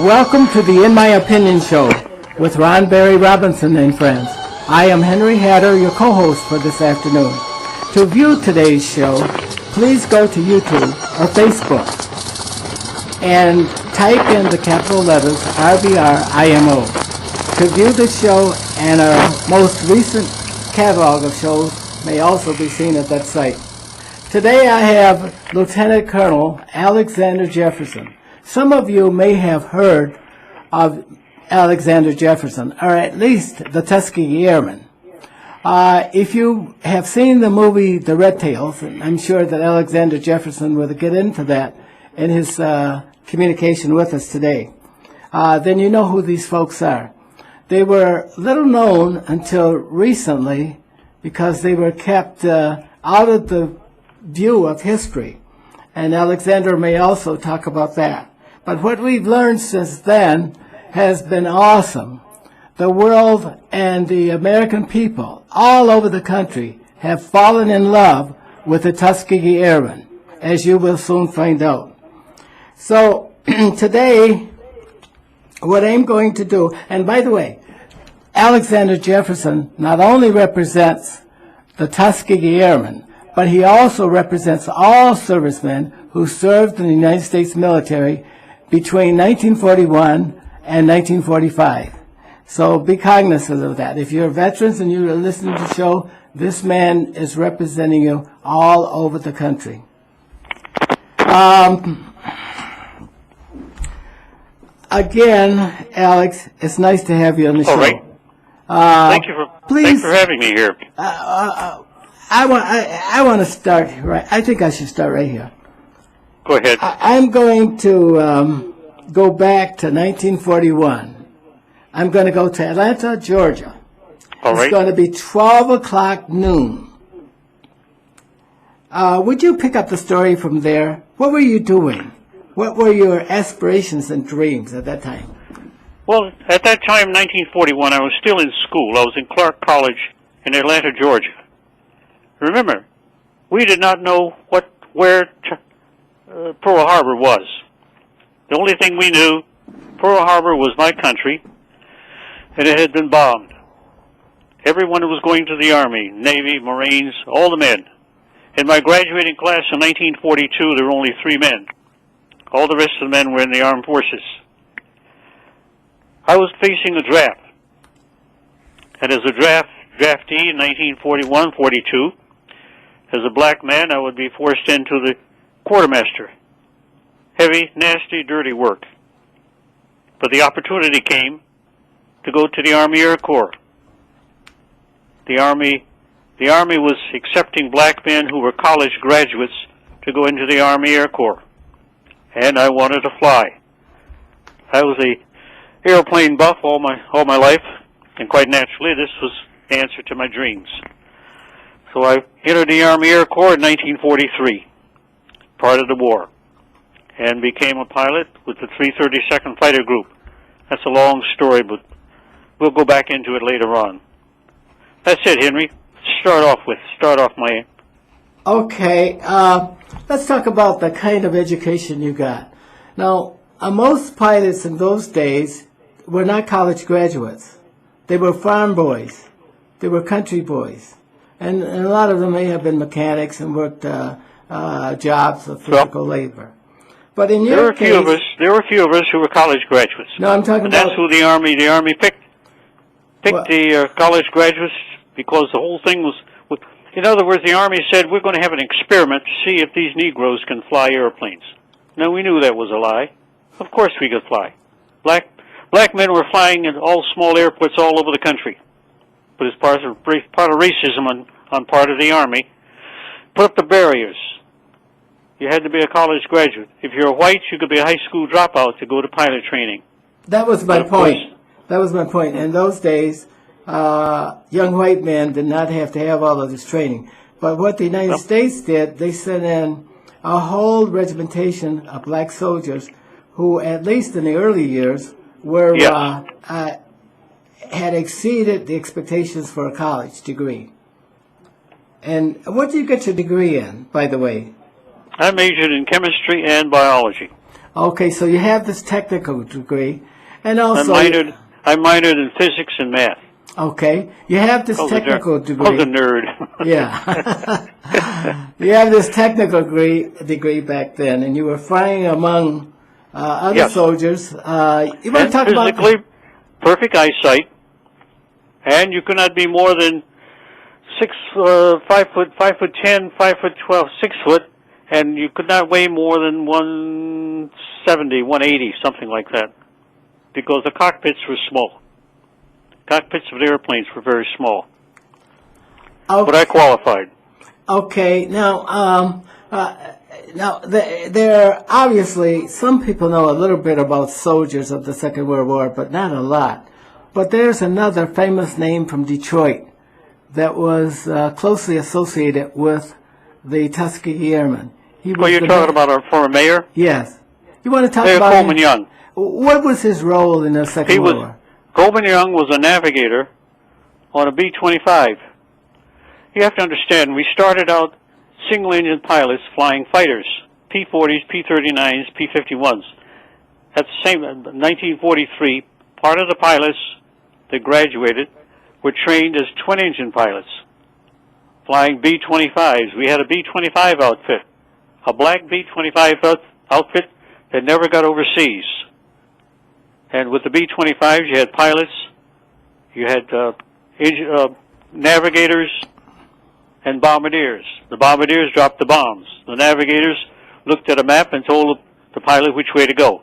Welcome to the In My Opinion Show with Ron Barry Robinson and friends. I am Henry Hatter, your co-host for this afternoon. To view today's show, please go to YouTube or Facebook and type in the capital letters RBRIMO. To view the show and our most recent catalog of shows may also be seen at that site. Today I have Lieutenant Colonel Alexander Jefferson. Some of you may have heard of Alexander Jefferson, or at least the Tuskegee Airmen. If you have seen the movie The Red Tails, and I'm sure that Alexander Jefferson will get into that in his communication with us today, then you know who these folks are. They were little known until recently because they were kept out of the view of history, and Alexander may also talk about that. But what we've learned since then has been awesome. The world and the American people all over the country have fallen in love with the Tuskegee Airmen, as you will soon find out. So today, what I'm going to do, and by the way, Alexander Jefferson not only represents the Tuskegee Airmen, but he also represents all servicemen who served in the United States military between 1941 and 1945. So be cognizant of that. If you're veterans and you're listening to the show, this man is representing you all over the country. Again, Alex, it's nice to have you on the show. All right. Thanks for having me here. I want to start right. I think I should start right here. Go ahead. I'm going to go back to 1941. I'm going to go to Atlanta, Georgia. All right. It's going to be 12 o'clock noon. Would you pick up the story from there? What were you doing? What were your aspirations and dreams at that time? Well, at that time, 1941, I was still in school. I was in Clark College in Atlanta, Georgia. Remember, we did not know where Pearl Harbor was. The only thing we knew, Pearl Harbor was my country, and it had been bombed. Everyone was going to the Army, Navy, Marines, all the men. In my graduating class in 1942, there were only 3 men. All the rest of the men were in the armed forces. I was facing a draft. And as a draftee in 1941-42, as a black man, I would be forced into the quartermaster. Heavy, nasty, dirty work. But the opportunity came to go to the Army Air Corps. The Army was accepting black men who were college graduates to go into the Army Air Corps. And I wanted to fly. I was a airplane buff all my life, and quite naturally, this was the answer to my dreams. So I entered the Army Air Corps in 1943, part of the war, and became a pilot with the 332nd Fighter Group. That's a long story, but we'll go back into it later on. That's it, Henry. Start off my... Okay, let's talk about the kind of education you got. Now, most pilots in those days were not college graduates. They were farm boys. They were country boys. And a lot of them may have been mechanics and worked jobs of physical labor. But in your case... There were a few of us who were college graduates. No, I'm talking about... That's who the Army picked the college graduates because the whole thing was... In other words, the Army said, we're going to have an experiment to see if these Negroes can fly airplanes. Now, we knew that was a lie. Of course we could fly. Black men were flying in all small airports all over the country. But as part of racism on part of the Army, put up the barriers. You had to be a college graduate. If you're white, you could be a high school dropout to go to pilot training. That was my But of course- point. That was my point. In those days, young white men did not have to have all of this training. But what the United States did, they sent in a whole regimentation of black soldiers who, at least in the early years, were Yes. had exceeded the expectations for a college degree. And what did you get your degree in, by the way? I majored in chemistry and biology. Okay, so you have this technical degree, and also I minored in physics and math. okay, you have this technical I was a degree. nerd. Yeah, you have this technical degree back then, and you were flying among other Yes. soldiers. You want to And talk about physically perfect eyesight, and you could not be more than 5'10", 5'12", 6 foot, and you could not weigh more than 170, 180, something like that, because the cockpits were small. Cockpits of the airplanes were very small, but I qualified. Okay, now there are obviously some people know a little bit about soldiers of the Second World War, but not a lot. But there's another famous name from Detroit that was closely associated with the Tuskegee Airmen. He was Well, you're the talking about our former mayor, Yes. You want to talk Mayor about Coleman Young. What was his role in the Second He World was War? Coleman Young was a navigator on a B-25. You have to understand, we started out single-engine pilots flying fighters, P-40s, P-39s, P-51s. At the same 1943, part of the pilots that graduated were trained as twin-engine pilots, flying B-25s. We had a B-25 outfit, a black B-25 outfit that never got overseas. And with the B-25s, you had pilots, you had navigators, and bombardiers. The bombardiers dropped the bombs. The navigators looked at a map and told the pilot which way to go.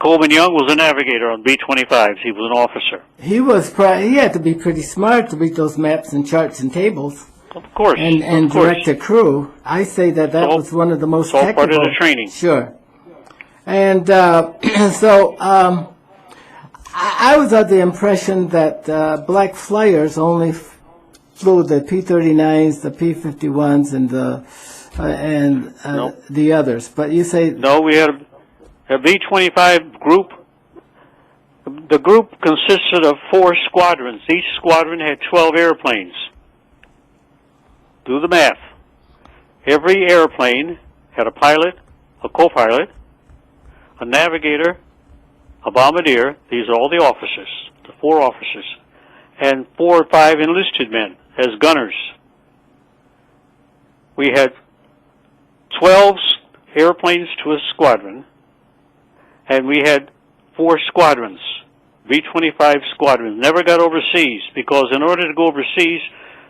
Coleman Young was a navigator on B-25s. He was an officer. He had to be pretty smart to read those maps and charts and tables. Of course. And direct a crew. I say that was one of the most all technical. part of the training. Sure. And so I was of the impression that black flyers only flew the P-39s, the P-51s, and the others. But you say no. We had a B-25 group. The group consisted of 4 squadrons. Each squadron had 12 airplanes. Do the math. Every airplane had a pilot, a co-pilot, a navigator, a bombardier. These are all the officers, the 4 officers, and 4 or 5 enlisted men as gunners. We had 12 airplanes to a squadron, and we had 4 squadrons, B-25 squadrons. Never got overseas, because in order to go overseas,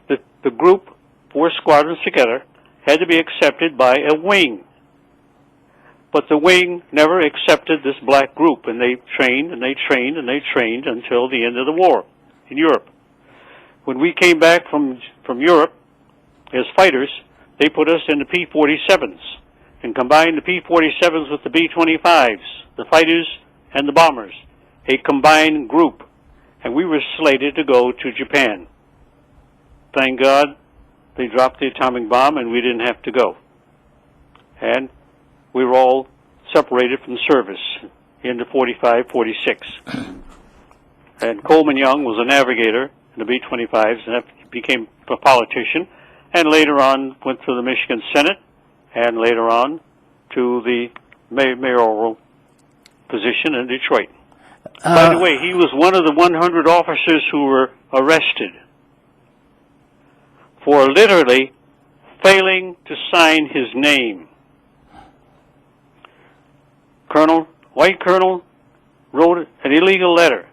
the group, 4 squadrons together, had to be accepted by a wing. But the wing never accepted this black group, and they trained and they trained and they trained until the end of the war in Europe. When we came back from Europe as fighters, they put us in the P-47s and combined the P-47s with the B-25s, the fighters and the bombers, a combined group, and we were slated to go to Japan. Thank God they dropped the atomic bomb and we didn't have to go. And we were all separated from service into 45, 46. And Coleman Young was a navigator in the B-25s, and became a politician, and later on went to the Michigan Senate, and later on to the mayoral position in Detroit. By the way, he was one of the 100 officers who were arrested for literally failing to sign his name. White colonel wrote an illegal letter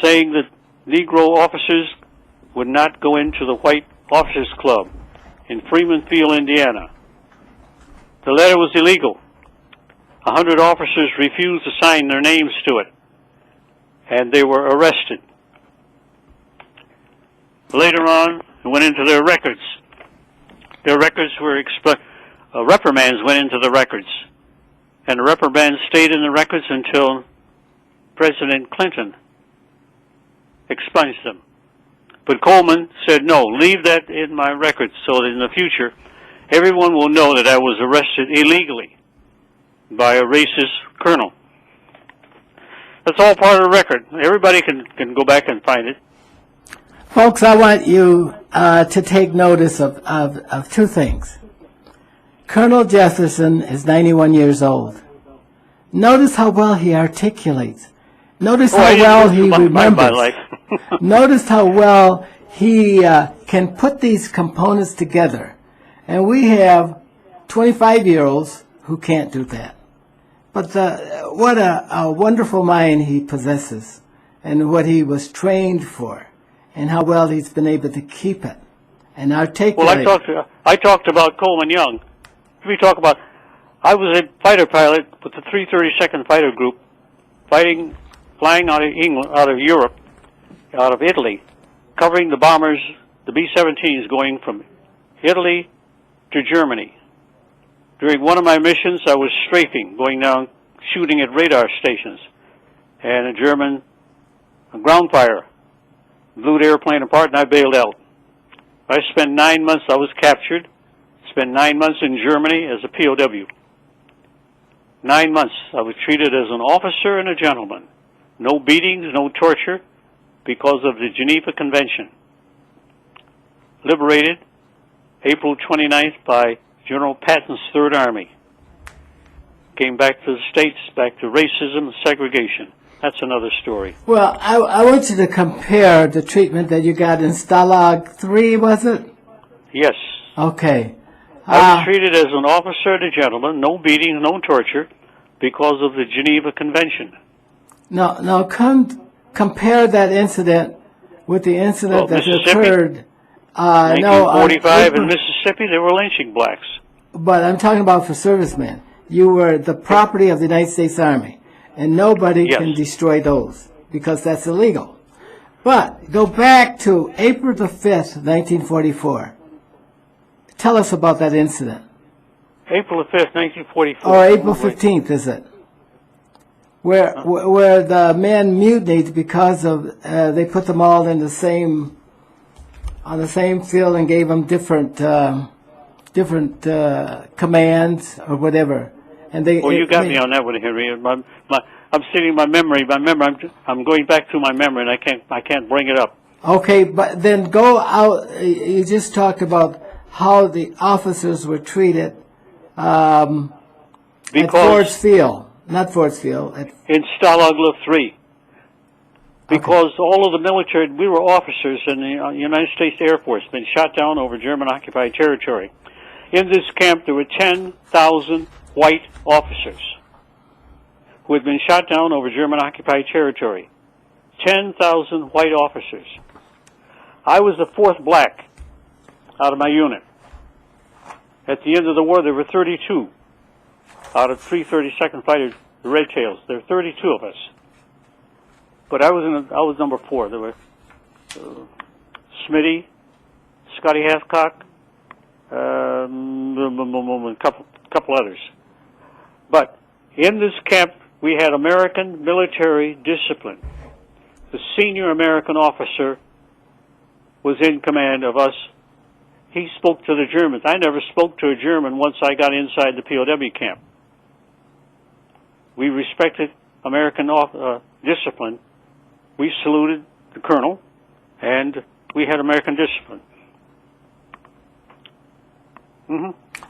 saying that Negro officers would not go into the White Officers Club in Freemanfield, Indiana. The letter was illegal. 100 officers refused to sign their names to it, and they were arrested. Later on, it went into their records. Their records were reprimands went into the records. And the reprimands stayed in the records until President Clinton expunged them. But Coleman said, no, leave that in my records so that in the future everyone will know that I was arrested illegally by a racist colonel. That's all part of the record. Everybody can go back and find it. Folks, I want you to take notice of two things. Colonel Jefferson is 91 years old. Notice how well he articulates. Notice how well he remembers. Notice how well he can put these components together. And we have 25-year-olds who can't do that. But what a wonderful mind he possesses, and what he was trained for, and how well he's been able to keep it and articulate. Well, I talked about Coleman Young. We talk about, I was a fighter pilot with the 332nd Fighter Group, flying out of England, out of Europe, out of Italy, covering the bombers, the B-17s, going from Italy to Germany. During one of my missions, I was strafing, going down, shooting at radar stations, and a German ground fire blew the airplane apart, and I bailed out. I spent 9 months, I was captured, spent 9 months in Germany as a POW. 9 months, I was treated as an officer and a gentleman. No beatings, no torture, because of the Geneva Convention. Liberated April 29th by General Patton's Third Army. Came back to the States, back to racism and segregation. That's another story. Well, I want you to compare the treatment that you got in Stalag 3, was it? Yes. Okay. I was treated as an officer and a gentleman, no beating, no torture, because of the Geneva Convention. Now compare that incident with the incident that occurred. 1945 in Mississippi, they were lynching blacks. But I'm talking about for servicemen. You were the property of the United States Army, and nobody can destroy those because that's illegal. But go back to April the 5th, 1944. Tell us about that incident. April the 5th, 1944. Or April 15th, is it? Where the men mutinied because of they put them all in the same on the same field and gave them different commands or whatever. And they. Well, you got me on that one, Henry. I'm sitting in my memory. I'm going back through my memory, and I can't bring it up. Okay, but then go out. You just talked about how the officers were treated at Ford's Field. Not Ford's Field. In Stalag 3. Because all of the military, we were officers in the United States Air Force, been shot down over German-occupied territory. In this camp, there were 10,000 white officers who had been shot down over German-occupied territory. 10,000 white officers. I was the fourth black out of my unit. At the end of the war, there were 32 out of 332nd Fighters, the Red Tails. There were 32 of us. But I was number 4. There were Smitty, Scotty Hathcock, a couple others. But in this camp, we had American military discipline. The senior American officer was in command of us. He spoke to the Germans. I never spoke to a German once I got inside the POW camp. We respected American discipline. We saluted the colonel, and we had American discipline.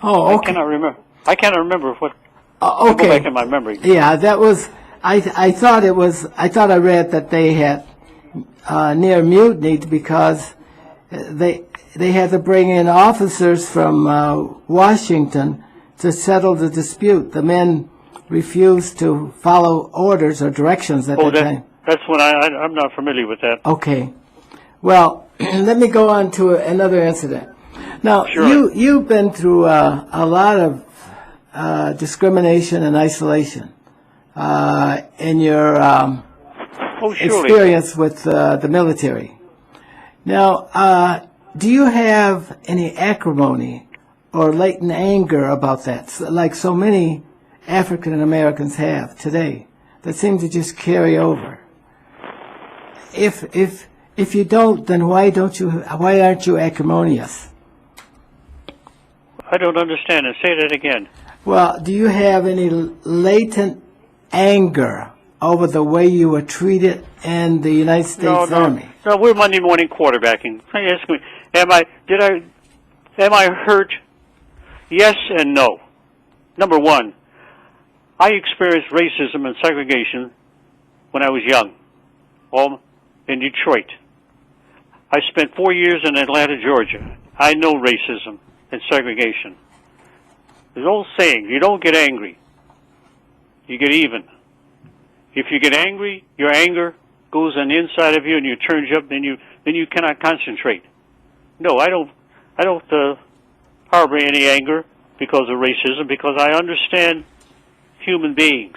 Oh, okay. I cannot remember what. Okay. Go back in my memory. Yeah, that was. I thought it was. I thought I read that they had near mutinied because they had to bring in officers from Washington to settle the dispute. The men refused to follow orders or directions at that time. That's when I'm not familiar with that. Okay. Well, let me go on to another incident. Now, sure. You've been through a lot of discrimination and isolation in your experience with the military. Now, do you have any acrimony or latent anger about that, like so many African Americans have today, that seem to just carry over. If you don't, then why aren't you acrimonious? I don't understand it. Say that again. Well, do you have any latent anger over the way you were treated in the United States Army? No, we're Monday morning quarterbacking. Ask me, am I hurt? Yes and no. Number one, I experienced racism and segregation when I was young, in Detroit. I spent 4 years in Atlanta, Georgia. I know racism and segregation. There's an old saying, you don't get angry, you get even. If you get angry, your anger goes on the inside of you and you turns you up, then you cannot concentrate. No, I don't harbor any anger because of racism, because I understand human beings.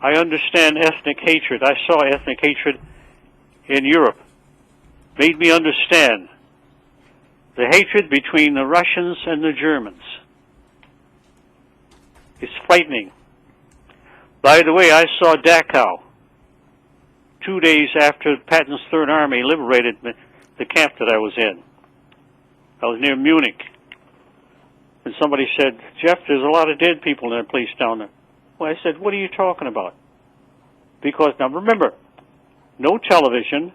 I understand ethnic hatred. I saw ethnic hatred in Europe. Made me understand the hatred between the Russians and the Germans. It's frightening. By the way, I saw Dachau 2 days after Patton's Third Army liberated the camp that I was in. I was near Munich. And somebody said, Jeff, there's a lot of dead people in that place down there. Well, I said, what are you talking about? Because, now remember, no television,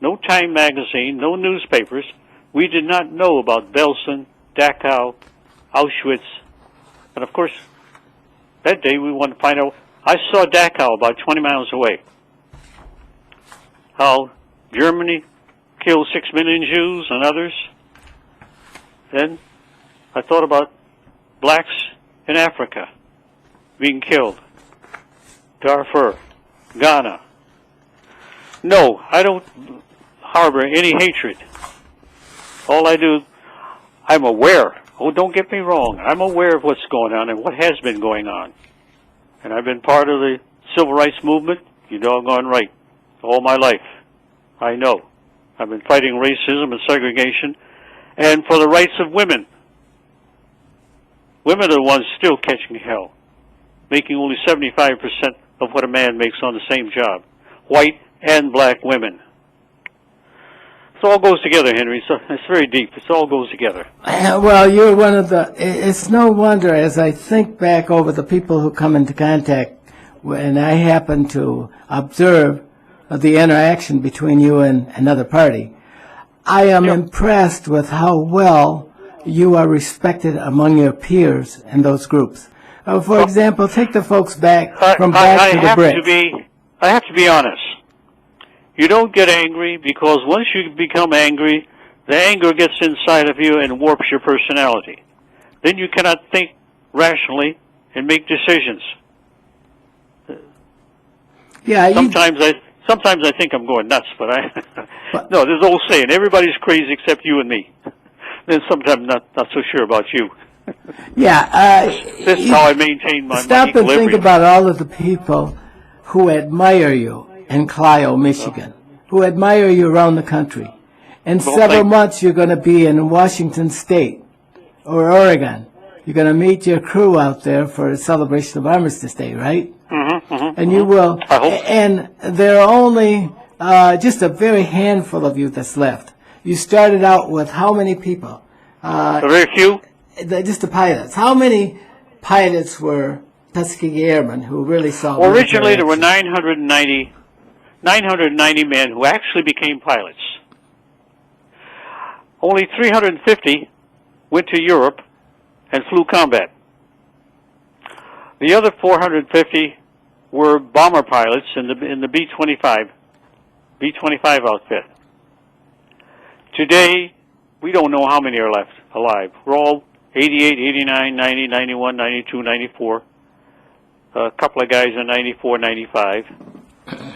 no Time magazine, no newspapers. We did not know about Belsen, Dachau, Auschwitz. And of course, that day we wanted to find out. I saw Dachau about 20 miles away. How Germany killed 6 million Jews and others. Then I thought about blacks in Africa being killed. Darfur, Ghana. No, I don't harbor any hatred. All I do, I'm aware. Oh, don't get me wrong. I'm aware of what's going on and what has been going on. And I've been part of the civil rights movement, you doggone right, all my life. I know. I've been fighting racism and segregation and for the rights of women. Women are the ones still catching hell, making only 75% of what a man makes on the same job. White and black women. It all goes together, Henry. So it's very deep. It all goes together. Well, you're one of the... It's no wonder, as I think back over the people who come into contact, and I happen to observe the interaction between you and another party, I am impressed with how well you are respected among your peers in those groups. For example, take the folks back to the Brits. I have to be honest. You don't get angry because once you become angry, the anger gets inside of you and warps your personality. Then you cannot think rationally and make decisions. Yeah. Sometimes I think I'm going nuts, but no. There's an old saying: everybody's crazy except you and me. Then sometimes not so sure about you. Yeah. This is how I maintain my stop equilibrium. and think about all of the people who admire you in Clio, Michigan, who admire you around the country. In several months, you're going to be in Washington State or Oregon. You're going to meet your crew out there for a celebration of Armistice Day, right? And you will. I hope. And there are only just a very handful of you that's left. You started out with how many people? Very few. Just the pilots. How many pilots were Tuskegee Airmen who really saw? Well, originally there were 990 men who actually became pilots. Only 350 went to Europe and flew combat. The other 450 were bomber pilots in the B-25 outfit. Today, we don't know how many are left alive. We're all 88, 89, 90, 91, 92, 94. A couple of guys in 94, 95.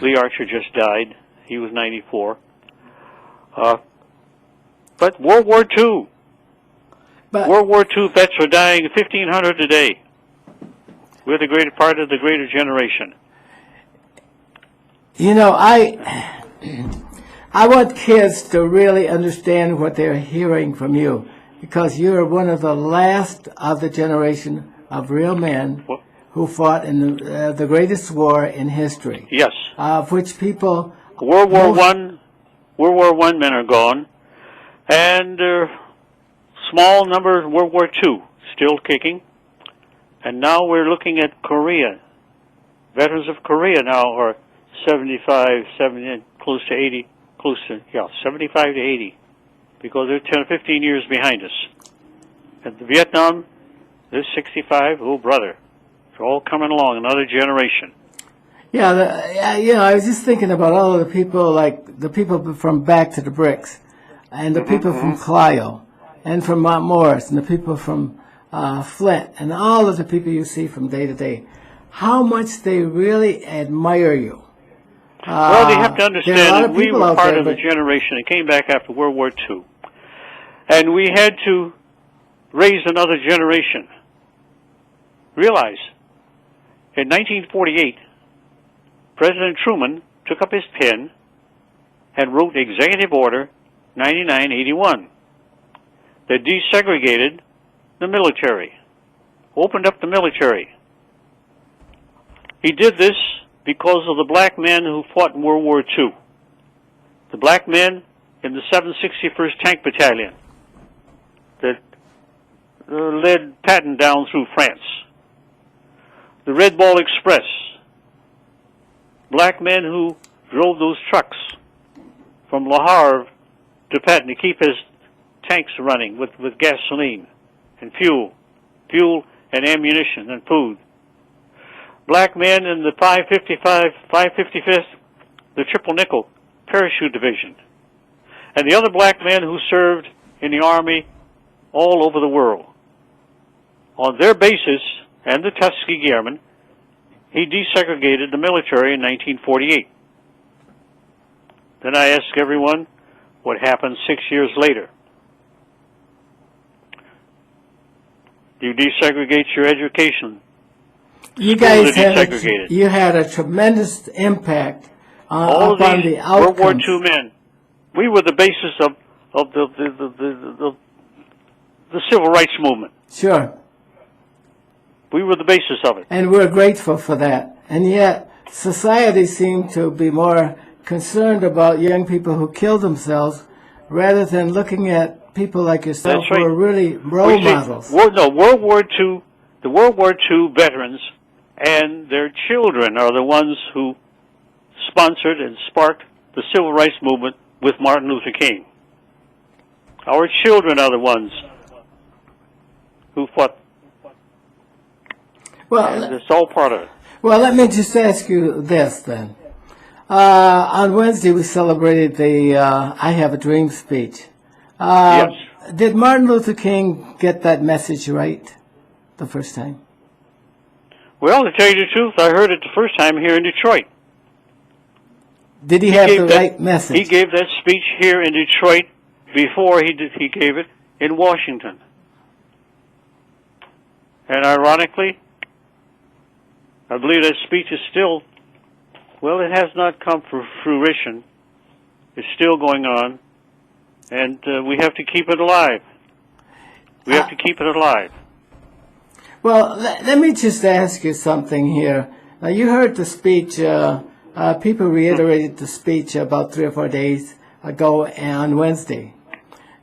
Lee Archer just died. He was 94. But World War II. World War II vets are dying 1,500 a day. We're the greater part of the greater generation. You know, I want kids to really understand what they're hearing from you. because you're one of the last of the generation of real men who fought in the greatest war in history. Yes. Of which people... World War I men are gone, and small number of World War II still kicking. And now we're looking at Korea. Veterans of Korea now are 75, 70, close to 80, 75 to 80, because they're 10 or 15 years behind us. And the Vietnam, they're 65, oh brother. It's all coming along, another generation. Yeah, I was just thinking about all of the people, like the people from Back to the Bricks, and the people from Clio, and from Mount Morris, and the people from Flint, and all of the people you see from day to day. How much they really admire you. Well, they have to understand that we were part there, of the generation that came back after World War II. And we had to raise another generation. Realize, in 1948, President Truman took up his pen and wrote Executive Order 9981 that desegregated the military, opened up the military. He did this because of the black men who fought in World War II. The black men in the 761st Tank Battalion that led Patton down through France. The Red Ball Express. Black men who drove those trucks from Le Havre to Patton to keep his tanks running with gasoline and fuel and ammunition and food. Black men in the 555th, the Triple Nickel Parachute Division, and the other black men who served in the Army all over the world. On their basis, and the Tuskegee Airmen, he desegregated the military in 1948. Then I ask everyone what happened 6 years later. You desegregate your education. You guys had a tremendous impact all of upon these the outcomes. World War II men. We were the basis of the civil rights movement. Sure. We were the basis of it. And we're grateful for that. And yet, society seemed to be more concerned about young people who killed themselves rather than looking at people like yourself who are really role models. The World War II veterans and their children are the ones who sponsored and sparked the civil rights movement with Martin Luther King. Our children are the ones who fought. Well, and it's all part of it. Well, let me just ask you this then. On Wednesday, we celebrated the I Have a Dream speech. Yes. Did Martin Luther King get that message right the first time? Well, to tell you the truth, I heard it the first time here in Detroit. Did he have the right message? He gave that speech here in Detroit before he gave it in Washington. And ironically, I believe that speech is still, well, it has not come to fruition. It's still going on, and we have to keep it alive. We have to keep it alive. Well, let me just ask you something here. Now, you heard the speech, people reiterated the speech about 3 or 4 days ago on Wednesday.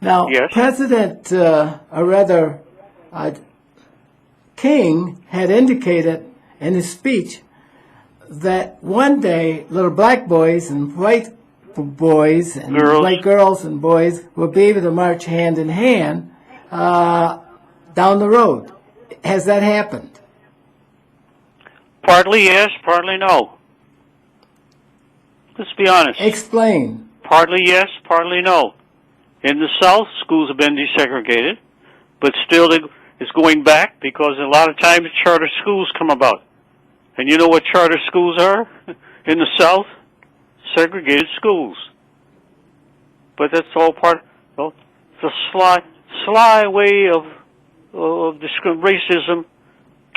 Now, yes. President, King had indicated in his speech that one day little black boys and white boys and white girls and boys will be able to march hand in hand down the road. Has that happened? Partly yes, partly no. Let's be honest. Explain. Partly yes, partly no. In the South, schools have been desegregated, but still it's going back because a lot of times charter schools come about. And you know what charter schools are in the South? Segregated schools. But that's all part of the sly way of racism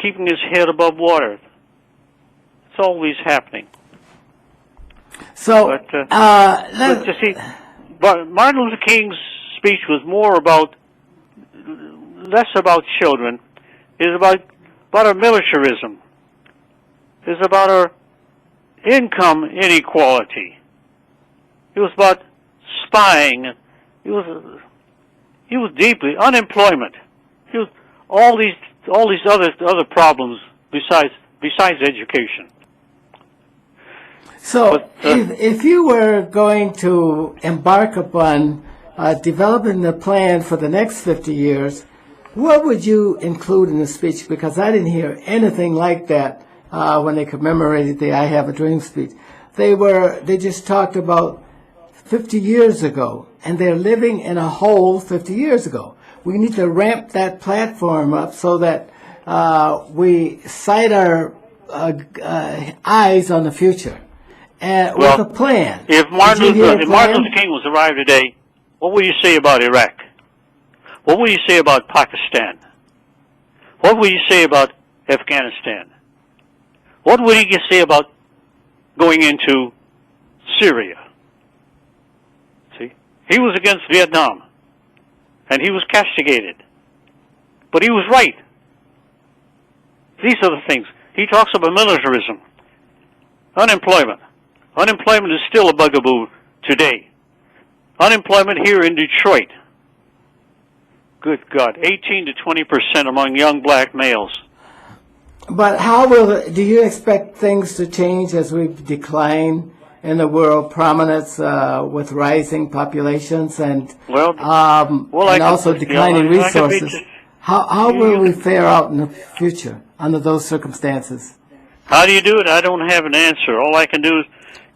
keeping his head above water. It's always happening. So, but you see, Martin Luther King's speech was more about less about children. It's about our militarism. It's about our income inequality. It was about spying. It was deeply unemployment. It was all these other problems besides education. So, if you were going to embark upon developing the plan for the next 50 years, what would you include in the speech? Because I didn't hear anything like that when they commemorated the I Have a Dream speech. They just talked about 50 years ago, and they're living in a hole 50 years ago. We need to ramp that platform up so that we sight our eyes on the future with a plan. If Martin Luther King was alive today, what would you say about Iraq? What would you say about Pakistan? What would you say about Afghanistan? What would he say about going into Syria? See, he was against Vietnam, and he was castigated. But he was right. These are the things. He talks about militarism, unemployment. Unemployment is still a bugaboo today. Unemployment here in Detroit. Good God, 18 to 20% among young black males. But do you expect things to change as we decline in the world prominence with rising populations and also declining resources? How will we fare out in the future under those circumstances? How do you do it? I don't have an answer. All I can do is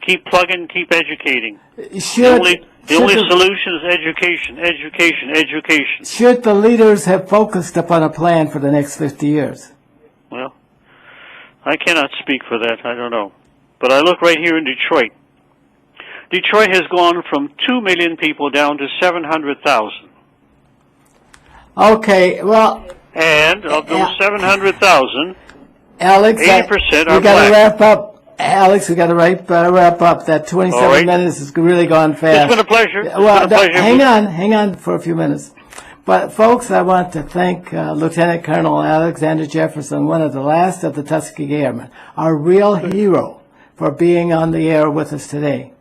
keep plugging, keep educating. The only solution is education, education, education. Should the leaders have focused upon a plan for the next 50 years? Well, I cannot speak for that. I don't know. But I look right here in Detroit. Detroit has gone from 2 million people down to 700,000. Okay, well... And of those 700,000, Alex, 80% are black. We got to wrap up. Alex, we got to wrap up. That 27 minutes has really gone fast. It's been a pleasure. Hang on for a few minutes. But, folks, I want to thank Lieutenant Colonel Alexander Jefferson, one of the last of the Tuskegee Airmen, our real hero, for being on the air with us today.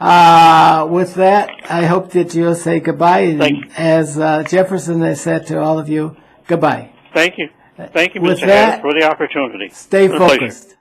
With that, I hope that you'll say goodbye. Thank you. As Jefferson has said to all of you, goodbye. Thank you. Thank you, Mr. Harris, for the opportunity. Stay focused.